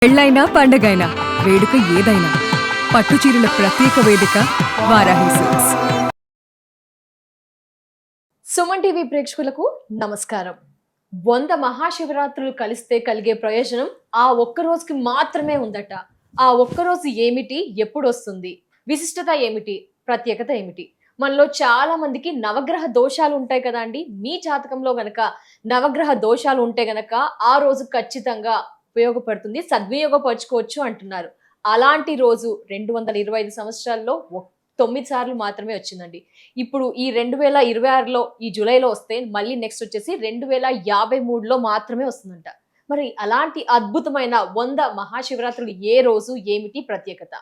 పెళ్ళైనా పండగైనా వేడుక ఏదైనా పట్టుచీరల ప్రత్యేక వేదిక వారాహి సిల్క్స్. సుమన్ టీవీ ప్రేక్షకులకు నమస్కారం. 100 మహాశివరాత్రులు కలిస్తే కలిగే ప్రయోజనం ఆ ఒక్క రోజుకి మాత్రమే ఉందట. ఆ ఒక్క రోజు ఏమిటి, ఎప్పుడు వస్తుంది, విశిష్టత ఏమిటి, ప్రత్యేకత ఏమిటి? మనలో చాలా మందికి నవగ్రహ దోషాలు ఉంటాయి కదా అండి. మీ జాతకంలో గనక నవగ్రహ దోషాలు ఉంటే గనక ఆ రోజు ఖచ్చితంగా ఉపయోగపడుతుంది, సద్వినియోగపరచుకోవచ్చు అంటున్నారు. అలాంటి రోజు 225 సంవత్సరాల్లో 9 సార్లు మాత్రమే వచ్చిందండి. ఇప్పుడు ఈ 2026లో ఈ జూలైలో వస్తే మళ్ళీ నెక్స్ట్ వచ్చేసి 2053లో మాత్రమే వస్తుందంట. మరి అలాంటి అద్భుతమైన 100 మహాశివరాత్రులు ఏ రోజు, ఏమిటి ప్రత్యేకత?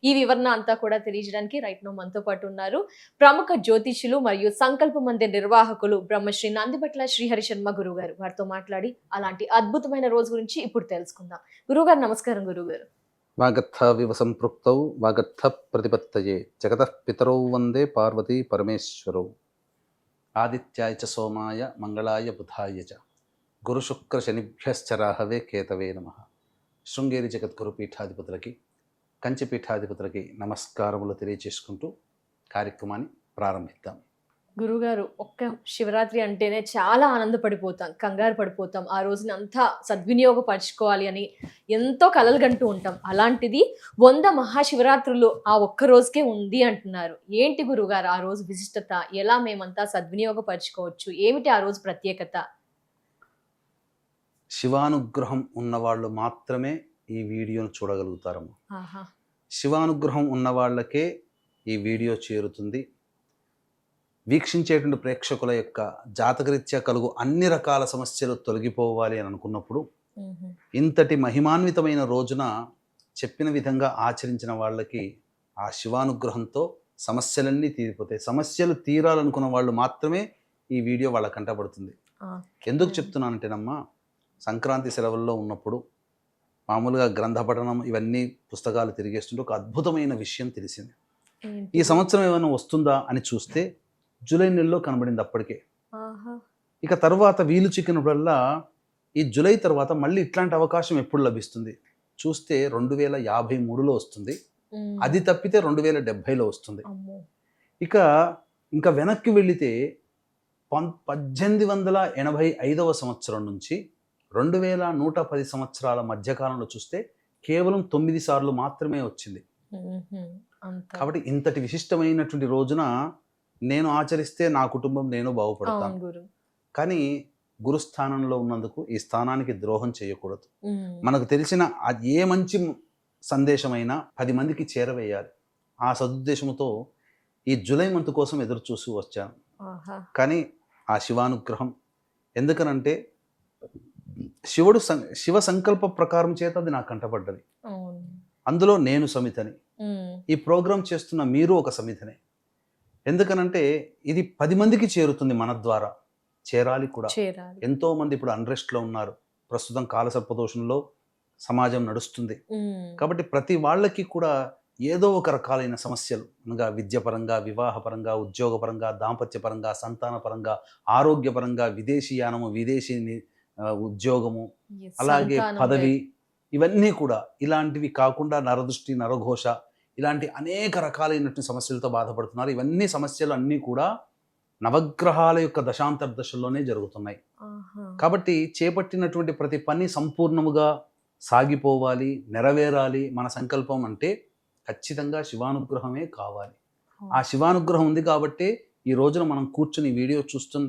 ఈ వివరణ అంతా కూడా తెలియజేయడానికి రైట్ నౌ మనతో పాటు ఉన్నారు ప్రముఖ జ్యోతిష్యులు మరియు సంకల్ప మందిర్ నిర్వాహకులు బ్రహ్మశ్రీ నందిబట్ల శ్రీహరి శర్మ గురువు గారు. వారితో మాట్లాడి అలాంటి అద్భుతమైన రోజు గురించి ఇప్పుడు తెలుసుకుందాం. గురువుగారు నమస్కారం. గురువుగారు వాగర్థవివ సంపృక్తౌ వాగర్థ ప్రతిపత్తయే జగతః పితరౌ వందే పార్వతీ పరమేశ్వరౌ ఆదిత్యాయ చ సోమాయ మంగళాయ బుధాయ చ గురుశుక్ర శనిభ్యశ్చ రాహవే కేతవే నమః. శృంగేరి జగద్గురు పీఠాధిపతులకి, కంచి పీఠాధిపతులకి నమస్కారములు తెలియచేసుకుంటూ కార్యక్రమాన్ని ప్రారంభిద్దాం. గురుగారు, ఒక్క శివరాత్రి అంటేనే చాలా ఆనందపడిపోతాం, కంగారు పడిపోతాం. ఆ రోజుని అంతా సద్వినియోగపరచుకోవాలి అని ఎంతో కలలు కంటూ ఉంటాం. అలాంటిది 100 మహాశివరాత్రులు ఆ ఒక్క రోజుకే ఉంది అంటున్నారు. ఏంటి గురుగారు ఆ రోజు విశిష్టత? ఎలా మేమంతా సద్వినియోగపరచుకోవచ్చు? ఏమిటి ఆ రోజు ప్రత్యేకత? శివానుగ్రహం ఉన్నవాళ్ళు మాత్రమే ఈ వీడియోను చూడగలుగుతారమ్మా. ఆహా. శివానుగ్రహం ఉన్న వాళ్ళకే ఈ వీడియో చేరుతుంది. వీక్షించేటువంటి ప్రేక్షకుల యొక్క జాతకరీత్యా కలుగు అన్ని రకాల సమస్యలు తొలగిపోవాలి అని అనుకున్నప్పుడు ఇంతటి మహిమాన్వితమైన రోజున చెప్పిన విధంగా ఆచరించిన వాళ్ళకి ఆ శివానుగ్రహంతో సమస్యలన్నీ తీరిపోతాయి. సమస్యలు తీరాలనుకున్న వాళ్ళు మాత్రమే ఈ వీడియో వాళ్ళ కంటపడుతుంది. ఎందుకు చెప్తున్నానంటేనమ్మా, సంక్రాంతి సెలవుల్లో ఉన్నప్పుడు మామూలుగా గ్రంథ పఠనం ఇవన్నీ పుస్తకాలు తిరిగేస్తుంటే ఒక అద్భుతమైన విషయం తెలిసింది. ఈ సంవత్సరం ఏమైనా వస్తుందా అని చూస్తే జూలై నెలలో కనబడింది అప్పటికే. ఇక తర్వాత వీలు చిక్కినప్పుడల్లా ఈ జూలై తర్వాత మళ్ళీ ఇట్లాంటి అవకాశం ఎప్పుడు లభిస్తుంది చూస్తే 2053లో వస్తుంది. అది తప్పితే 2070లో వస్తుంది. ఇంకా వెనక్కి వెళితే 1885వ సంవత్సరం నుంచి 2110 సంవత్సరాల మధ్యకాలంలో చూస్తే కేవలం 9 సార్లు మాత్రమే వచ్చింది. కాబట్టి ఇంతటి విశిష్టమైనటువంటి రోజున నేను ఆచరిస్తే నా కుటుంబం నేను బాగుపడతాను. కానీ గురుస్థానంలో ఉన్నందుకు ఈ స్థానానికి ద్రోహం చేయకూడదు. మనకు తెలిసిన ఏ మంచి సందేశమైనా 10 మందికి చేరవేయాలి. ఆ సదుద్దేశంతో ఈ జూలై మంత్ కోసం ఎదురు చూసి వచ్చాను. కానీ ఆ శివానుగ్రహం ఎందుకనంటే శివ సంకల్ప ప్రకారం చేత అది నాకు కంటపడ్డది. అందులో నేను సమితని, ఈ ప్రోగ్రాం చేస్తున్న మీరు ఒక సమితనే. ఎందుకనంటే ఇది 10 మందికి చేరుతుంది. మన ద్వారా చేరాలి కూడా. ఎంతో మంది ఇప్పుడు అన్రెస్ట్లో ఉన్నారు. ప్రస్తుతం కాలసర్పదోషంలో సమాజం నడుస్తుంది. కాబట్టి ప్రతి వాళ్ళకి కూడా ఏదో ఒక రకాలైన సమస్యలు అనగా విద్యపరంగా, వివాహపరంగా, ఉద్యోగపరంగా, దాంపత్యపరంగా, సంతానపరంగా, ఆరోగ్యపరంగా, విదేశీయానము, విదేశీ ఉద్యోగము, అలాగే పదవి, ఇవన్నీ కూడా ఇలాంటివి కాకుండా నరదృష్టి, నరఘోష, ఇలాంటి అనేక రకాలైనటువంటి సమస్యలతో బాధపడుతున్నారు. ఇవన్నీ సమస్యలు అన్నీ కూడా నవగ్రహాల యొక్క దశాంతర్దశల్లోనే జరుగుతున్నాయి. కాబట్టి చేపట్టినటువంటి ప్రతి పని సంపూర్ణముగా సాగిపోవాలి, నెరవేరాలి. మన సంకల్పం అంటే ఖచ్చితంగా శివానుగ్రహమే కావాలి. ఆ శివానుగ్రహం ఉంది కాబట్టి ఈ రోజున మనం కూర్చుని వీడియో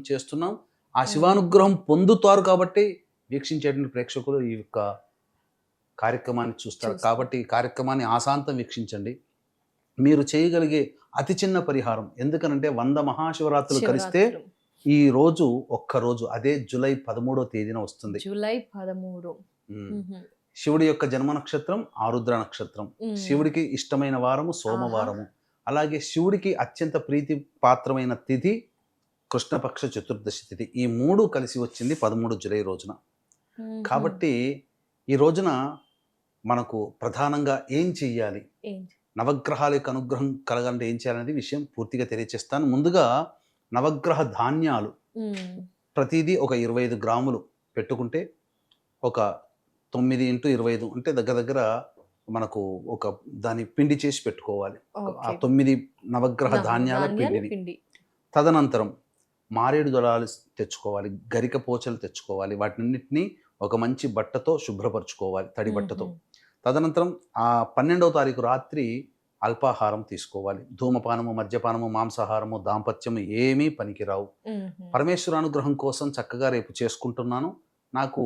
చేస్తున్నాం. ఆ శివానుగ్రహం పొందుతారు కాబట్టి వీక్షించేటువంటి ప్రేక్షకులు ఈ యొక్క కార్యక్రమాన్ని చూస్తారు. కాబట్టి ఈ కార్యక్రమాన్ని ఆశాంతం వీక్షించండి. మీరు చేయగలిగే అతి చిన్న పరిహారం, ఎందుకనంటే 100 మహాశివరాత్రులు కలిస్తే ఈ రోజు ఒక్కరోజు అదే జూలై 13వ తేదీన వస్తుంది. జూలై 13. శివుడి యొక్క జన్మ నక్షత్రం ఆరుద్ర నక్షత్రం. శివుడికి ఇష్టమైన వారము సోమవారము. అలాగే శివుడికి అత్యంత ప్రీతి పాత్రమైన తిథి కృష్ణపక్ష చతుర్దశి తిథి. ఈ 3 కలిసి వచ్చింది 13 జూలై రోజున. కాబట్టి ఈ రోజున మనకు ప్రధానంగా ఏం చెయ్యాలి, నవగ్రహాల యొక్క అనుగ్రహం కలగాలంటే ఏం చేయాలనేది విషయం పూర్తిగా తెలియచేస్తాను. ముందుగా నవగ్రహ ధాన్యాలు ప్రతిదీ ఒక 25 గ్రాములు పెట్టుకుంటే ఒక 9x25 అంటే దగ్గర దగ్గర మనకు ఒక దాని పిండి చేసి పెట్టుకోవాలి. ఆ ఓకే. 9 నవగ్రహ ధాన్యాల పిండిని. పిండి. తదనంతరం మారేడు దళాలు తెచ్చుకోవాలి, గరిక పోచలు తెచ్చుకోవాలి. వాటినన్నిటినీ ఒక మంచి బట్టతో శుభ్రపరచుకోవాలి, తడి బట్టతో. తదనంతరం ఆ 12వ తారీఖు రాత్రి అల్పాహారం తీసుకోవాలి. ధూమపానము, మద్యపానము, మాంసాహారము, దాంపత్యము ఏమీ పనికిరావు. పరమేశ్వర అనుగ్రహం కోసం చక్కగా రేపు చేసుకుంటున్నాను, నాకు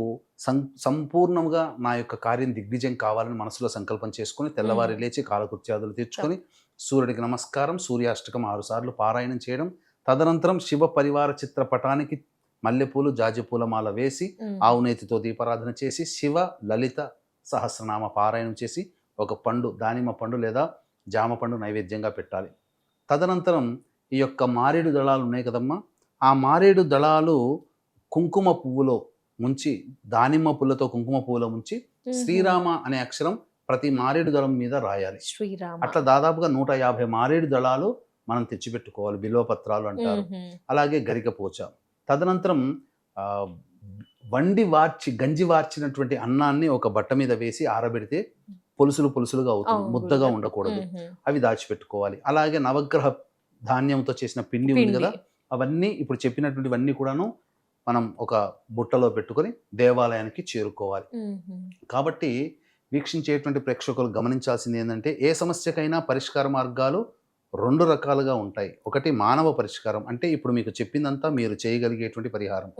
సంపూర్ణంగా నా యొక్క కార్యం దిగ్విజయం కావాలని మనసులో సంకల్పం చేసుకుని తెల్లవారి లేచి కాలకృత్యాదులు తెచ్చుకొని సూర్యుడికి నమస్కారం, సూర్యాష్టకం 6 సార్లు పారాయణం చేయడం. తదనంతరం శివ పరివార చిత్రపటానికి మల్లెపూలు, జాజిపూల మాల వేసి ఆవునేతితో దీపారాధన చేసి శివ లలిత సహస్రనామ పారాయణం చేసి ఒక పండు, దానిమ్మ పండు లేదా జామ పండు నైవేద్యంగా పెట్టాలి. తదనంతరం ఈ యొక్క మారేడు దళాలు ఉన్నాయి కదమ్మా, ఆ మారేడు దళాలు కుంకుమ పువ్వులో ముంచి, దానిమ్మ పుల్లతో కుంకుమ పువ్వులో ముంచి శ్రీరామ అనే అక్షరం ప్రతి మారేడు దళం మీద రాయాలి. శ్రీరామ. అట్లా దాదాపుగా 150 మారేడు దళాలు మనం తెచ్చిపెట్టుకోవాలి. బిల్వపత్రాలు అంటారు. అలాగే గరిక పోచ. తదనంతరం గంజి వార్చినటువంటి అన్నాన్ని ఒక బట్ట మీద వేసి ఆరబెడితే పులుసులుగా అవుతుంది, ముద్దగా ఉండకూడదు. అవి దాచిపెట్టుకోవాలి. అలాగే నవగ్రహ ధాన్యంతో చేసిన పిండి ఉంది కదా, అవన్నీ ఇప్పుడు చెప్పినటువంటివన్నీ కూడాను మనం ఒక బుట్టలో పెట్టుకొని దేవాలయానికి చేరుకోవాలి. కాబట్టి వీక్షించేటువంటి ప్రేక్షకులు గమనించాల్సింది ఏంటంటే, ఏ సమస్యకైనా పరిష్కార మార్గాలు 2 రకాలుగా ఉంటాయి. ఒకటి మానవ పరిష్కారం, అంటే ఇప్పుడు మీకు చెప్పిందంతా మీరు చేయగలిగేటువంటి పరిహారం.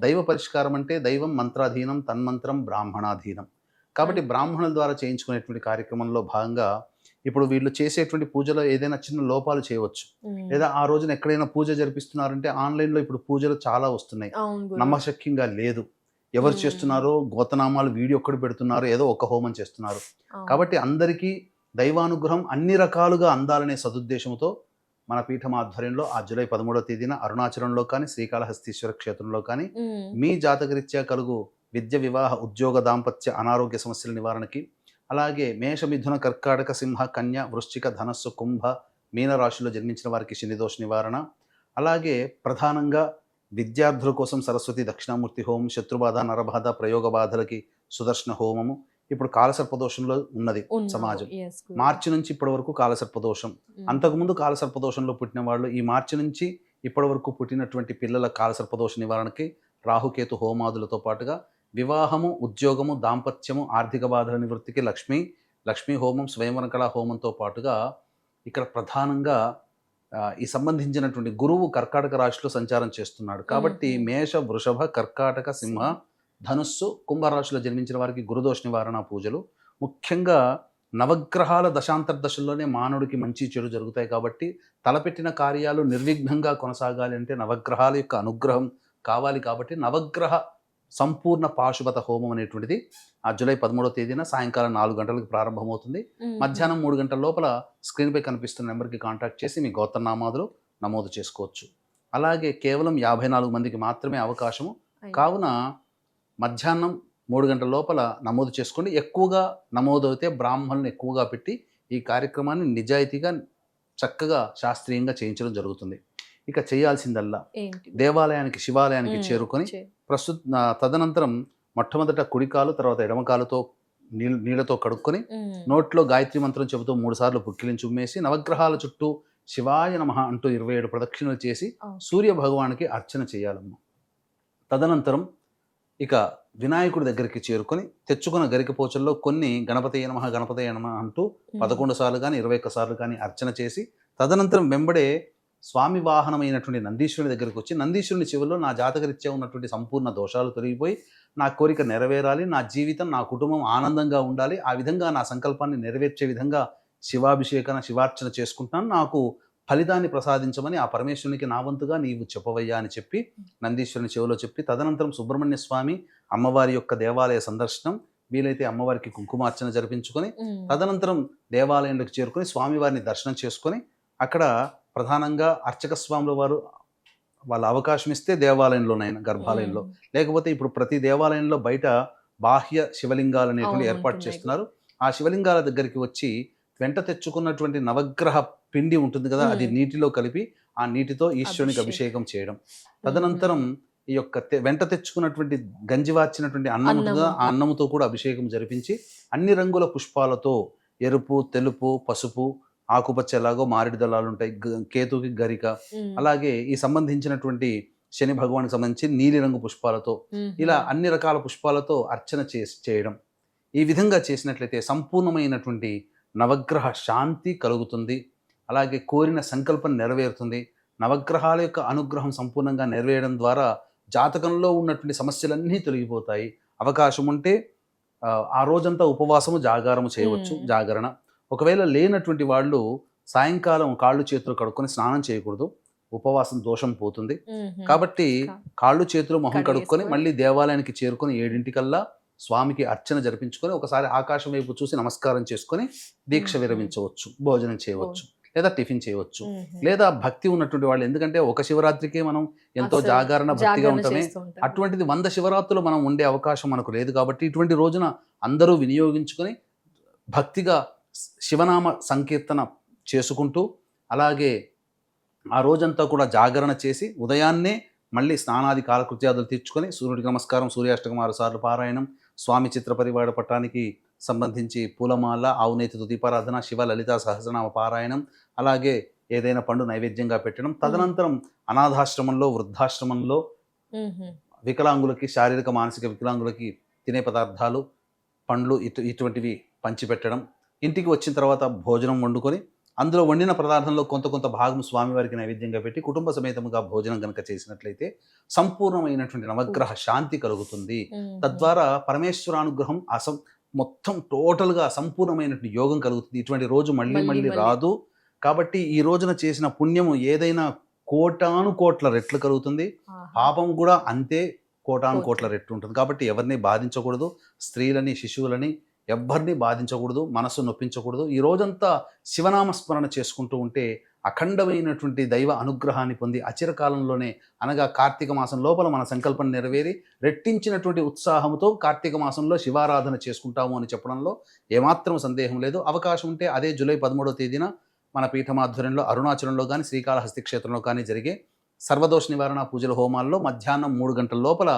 దైవ పరిష్కారం అంటే దైవం మంత్రాధీనం, తన్మంత్రం బ్రాహ్మణాధీనం. కాబట్టి బ్రాహ్మణుల ద్వారా చేయించుకునేటువంటి కార్యక్రమంలో భాగంగా ఇప్పుడు వీళ్ళు చేసేటువంటి పూజలో ఏదైనా చిన్న లోపాలు చేయవచ్చు. లేదా ఆ రోజున ఎక్కడైనా పూజ జరిపిస్తున్నారంటే ఆన్లైన్లో ఇప్పుడు పూజలు చాలా వస్తున్నాయి, నమ్మశక్యంగా లేదు. ఎవరు చేస్తున్నారో గోతనామాలు వీడియో ఒక్కడు పెడుతున్నారు, ఏదో ఒక హోమం చేస్తున్నారు. కాబట్టి అందరికీ దైవానుగ్రహం అన్ని రకాలుగా అందాలనే సదుద్దేశంతో మన పీఠం ఆధ్వర్యంలో ఆ జూలై 13వ తేదీన అరుణాచలంలో కానీ, శ్రీకాళహస్తీశ్వర క్షేత్రంలో కానీ మీ జాతకరీత్యా కలుగు విద్య, వివాహ, ఉద్యోగ, దాంపత్య, అనారోగ్య సమస్యల నివారణకి, అలాగే మేష, మిథున, కర్కాటక, సింహ, కన్య, వృశ్చిక, ధనస్సు, కుంభ, మీన రాశిలో జన్మించిన వారికి శనిదోష నివారణ, అలాగే ప్రధానంగా విద్యార్థుల కోసం సరస్వతి దక్షిణామూర్తి హోమం, శత్రుబాధ, నరబాధ, ప్రయోగ బాధలకి సుదర్శన హోమము. ఇప్పుడు కాలసర్పదోషంలో ఉన్నది సమాజం. మార్చి నుంచి ఇప్పటి వరకు కాలసర్పదోషం. అంతకుముందు కాలసర్పదోషంలో పుట్టిన వాళ్ళు ఈ మార్చి నుంచి ఇప్పటి వరకు పుట్టినటువంటి పిల్లల కాలసర్పదోష నివారణకి రాహుకేతు హోమాదులతో పాటుగా వివాహము, ఉద్యోగము, దాంపత్యము, ఆర్థిక బాధల నివృత్తికి లక్ష్మీ హోమం, స్వయంవర కళా హోమంతో పాటుగా ఇక్కడ ప్రధానంగా ఈ సంబంధించినటువంటి గురువు కర్కాటక రాశిలో సంచారం చేస్తున్నాడు. కాబట్టి మేష, వృషభ, కర్కాటక, సింహ, ధనుస్సు, కుంభరాశిలో జన్మించిన వారికి గురుదోష నివారణ పూజలు. ముఖ్యంగా నవగ్రహాల దశాంతర్దశల్లోనే మానవుడికి మంచి చెడు జరుగుతాయి. కాబట్టి తలపెట్టిన కార్యాలు నిర్విఘ్నంగా కొనసాగాలి అంటే నవగ్రహాల యొక్క అనుగ్రహం కావాలి. కాబట్టి నవగ్రహ సంపూర్ణ పాశుపత హోమం అనేటువంటిది ఆ జూలై 13వ తేదీన సాయంకాలం 4 గంటలకు ప్రారంభమవుతుంది. మధ్యాహ్నం 3 గంటల లోపల స్క్రీన్పై కనిపిస్తున్న నెంబర్కి కాంటాక్ట్ చేసి మీ గోత్రనామాదులు నమోదు చేసుకోవచ్చు. అలాగే కేవలం 54 మందికి మాత్రమే అవకాశము కావున మధ్యాహ్నం 3 గంటల లోపల నమోదు చేసుకోండి. ఎక్కువగా నమోదు అయితే బ్రాహ్మణులను ఎక్కువగా పెట్టి ఈ కార్యక్రమాన్ని నిజాయితీగా చక్కగా శాస్త్రీయంగా చేయించడం జరుగుతుంది. ఇక చేయాల్సిందల్లా దేవాలయానికి, శివాలయానికి చేరుకొని తదనంతరం మొట్టమొదట కుడికాలు, తర్వాత ఎడమకాలుతో నీళ్లతో కడుక్కొని నోట్లో గాయత్రి మంత్రం చెబుతూ 3 సార్లు పుక్కిలించి ఉమ్మేసి నవగ్రహాల చుట్టూ శివాయ నమః అంటూ 27 ప్రదక్షిణలు చేసి సూర్య భగవానికి అర్చన చేయాలమ్మా. తదనంతరం ఇక వినాయకుడి దగ్గరికి చేరుకొని తెచ్చుకున్న గరికపోచల్లో కొన్ని గణపతయ నమః అంటూ 11 సార్లు కానీ 21 సార్లు కానీ అర్చన చేసి తదనంతరం వెంబడే స్వామి వాహనమైనటువంటి నందీశ్వరుని దగ్గరికి వచ్చి నందీశ్వరుని చెవుల్లో నా జాతకరీత్యా ఉన్నటువంటి సంపూర్ణ దోషాలు తొలగిపోయి నా కోరిక నెరవేరాలి, నా జీవితం, నా కుటుంబం ఆనందంగా ఉండాలి, ఆ విధంగా నా సంకల్పాన్ని నెరవేర్చే విధంగా శివార్చన చేసుకుంటున్నాను, నాకు ఫలితాన్ని ప్రసాదించమని ఆ పరమేశ్వరునికి నా వంతుగా నీవు చెప్పవయ్యా అని చెప్పి నందీశ్వరుని చెవిలో చెప్పి తదనంతరం సుబ్రహ్మణ్య స్వామి అమ్మవారి యొక్క దేవాలయ సందర్శనం, వీలైతే అమ్మవారికి కుంకుమార్చన జరిపించుకొని తదనంతరం దేవాలయంలోకి చేరుకొని స్వామివారిని దర్శనం చేసుకొని అక్కడ ప్రధానంగా అర్చక స్వాముల వారు వాళ్ళ అవకాశం ఇస్తే దేవాలయంలోనైనా, గర్భాలయంలో, లేకపోతే ఇప్పుడు ప్రతి దేవాలయంలో బయట బాహ్య శివలింగాలు అనేటువంటి ఏర్పాటు చేస్తున్నారు. ఆ శివలింగాల దగ్గరికి వచ్చి వెంట తెచ్చుకున్నటువంటి నవగ్రహ పిండి ఉంటుంది కదా, అది నీటిలో కలిపి ఆ నీటితో ఈశ్వరునికి అభిషేకం చేయడం. తదనంతరం ఈ యొక్క వెంట తెచ్చుకున్నటువంటి గంజి వార్చినటువంటి అన్నం ఉంటుందా, ఆ అన్నముతో కూడా అభిషేకం జరిపించి అన్ని రంగుల పుష్పాలతో ఎరుపు, తెలుపు, పసుపు, ఆకుపచ్చ ఎలాగో మామిడి దళాలు ఉంటాయి, కేతుకి గరిక, అలాగే ఈ సంబంధించినటువంటి శని భగవానికి సంబంధించి నీలిరంగు పుష్పాలతో ఇలా అన్ని రకాల పుష్పాలతో అర్చన చేయడం. ఈ విధంగా చేసినట్లయితే సంపూర్ణమైనటువంటి నవగ్రహ శాంతి కలుగుతుంది. అలాగే కోరిన సంకల్పం నెరవేరుతుంది. నవగ్రహాల యొక్క అనుగ్రహం సంపూర్ణంగా నెరవేరడం ద్వారా జాతకంలో ఉన్నటువంటి సమస్యలన్నీ తొలగిపోతాయి. అవకాశం ఉంటే ఆ రోజంతా ఉపవాసము జాగారము చేయవచ్చు, జాగరణ. ఒకవేళ లేనటువంటి వాళ్ళు సాయంకాలం కాళ్ళు చేతులు కడుక్కొని స్నానం చేయకూడదు, ఉపవాసం దోషం పోతుంది. కాబట్టి కాళ్ళు చేతులు మొహం కడుక్కొని మళ్ళీ దేవాలయానికి చేరుకొని 7 స్వామికి అర్చన జరిపించుకొని ఒకసారి ఆకాశం వైపు చూసి నమస్కారం చేసుకొని దీక్ష విరమించవచ్చు, భోజనం చేయవచ్చు, లేదా టిఫిన్ చేయవచ్చు. లేదా భక్తి ఉన్నటువంటి వాళ్ళు, ఎందుకంటే ఒక శివరాత్రికే మనం ఎంతో జాగరణ భక్తిగా ఉంటామే, అటువంటిది 100 శివరాత్రులు మనం ఉండే అవకాశం మనకు లేదు. కాబట్టి ఇటువంటి రోజున అందరూ వినియోగించుకొని భక్తిగా శివనామ సంకీర్తన చేసుకుంటూ, అలాగే ఆ రోజంతా కూడా జాగరణ చేసి ఉదయాన్నే మళ్ళీ స్నానాది కాలకృత్యాదులు తీర్చుకొని సూర్యుడికి నమస్కారం, సూర్యాష్టకం 6 సార్లు పారాయణం, స్వామి చిత్ర పరివాడ పట్టానికి సంబంధించి పూలమాల, ఆవునేతితో దీపారాధన, శివ లలితా సహస్రనామ పారాయణం, అలాగే ఏదైనా పండు నైవేద్యంగా పెట్టడం. తదనంతరం అనాథాశ్రమంలో, వృద్ధాశ్రమంలో వికలాంగులకి, శారీరక మానసిక వికలాంగులకి తినే పదార్థాలు, పండ్లు ఇటువంటివి పంచిపెట్టడం. ఇంటికి వచ్చిన తర్వాత భోజనం వండుకొని అందులో వండిన పదార్థంలో కొంత భాగం స్వామివారికి నైవేద్యంగా పెట్టి కుటుంబ సమేతముగా భోజనం కనుక చేసినట్లయితే సంపూర్ణమైనటువంటి నవగ్రహ శాంతి కలుగుతుంది. తద్వారా పరమేశ్వరానుగ్రహం మొత్తం టోటల్గా సంపూర్ణమైనటువంటి యోగం కలుగుతుంది. ఇటువంటి రోజు మళ్ళీ రాదు. కాబట్టి ఈ రోజున చేసిన పుణ్యము ఏదైనా కోటాను కోట్ల రెట్లు కలుగుతుంది, పాపం కూడా అంతే కోటాను కోట్ల రెట్లు ఉంటుంది. కాబట్టి ఎవరిని బాధించకూడదు, స్త్రీలని, శిశువులని ఎవ్వరిని బాధించకూడదు, మనసు నొప్పించకూడదు. ఈ రోజంతా శివనామస్మరణ చేసుకుంటూ ఉంటే అఖండమైనటువంటి దైవ అనుగ్రహాన్ని పొంది అచిరకాలంలోనే, అనగా కార్తీక మాసం లోపల మన సంకల్పం నెరవేరి రెట్టించినటువంటి ఉత్సాహంతో కార్తీక మాసంలో శివారాధన చేసుకుంటాము అని చెప్పడంలో ఏమాత్రం సందేహం లేదు. అవకాశం ఉంటే అదే జూలై 13వ తేదీన మన పీఠమాధ్వర్యంలో అరుణాచలంలో కానీ, శ్రీకాళహస్తి క్షేత్రంలో కానీ జరిగే సర్వదోష నివారణ పూజల హోమాల్లో మధ్యాహ్నం 3 గంటల లోపల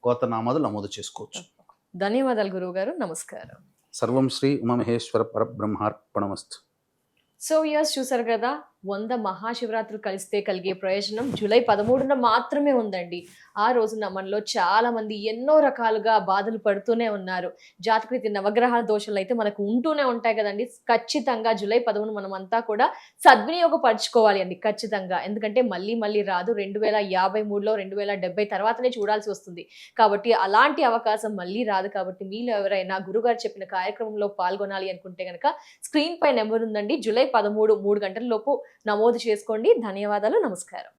గోత్రనామాలు నమోదు చేసుకోవచ్చు. ధన్యవాదాలు గురువు గారు, నమస్కారం. సర్వం శ్రీ ఉమామహేశ్వర పరబ్రహ్మార్పణమస్తు. సో ఇయర్స్ చూసారు కదా, 100 మహాశివరాత్రులు కలిస్తే కలిగే ప్రయోజనం జూలై 13న మాత్రమే ఉందండి. ఆ రోజున మనలో చాలా మంది ఎన్నో రకాలుగా బాధలు పడుతూనే ఉన్నారు. జాతకరీతి నవగ్రహాల దోషాలు అయితే మనకు ఉంటూనే ఉంటాయి కదండి. ఖచ్చితంగా జూలై 13 మనం అంతా కూడా సద్వినియోగపరచుకోవాలి అండి, ఖచ్చితంగా. ఎందుకంటే మళ్ళీ రాదు. 2053లో 2070 తర్వాతనే చూడాల్సి వస్తుంది. కాబట్టి అలాంటి అవకాశం మళ్ళీ రాదు. కాబట్టి మీరు ఎవరైనా గురుగారు చెప్పిన కార్యక్రమంలో పాల్గొనాలి అనుకుంటే కనుక స్క్రీన్ పై నెంబర్ ఉందండి, జూలై 13 3 గంటల లోపు నమోదు చేసుకోండి. ధన్యవాదాలు, నమస్కారం.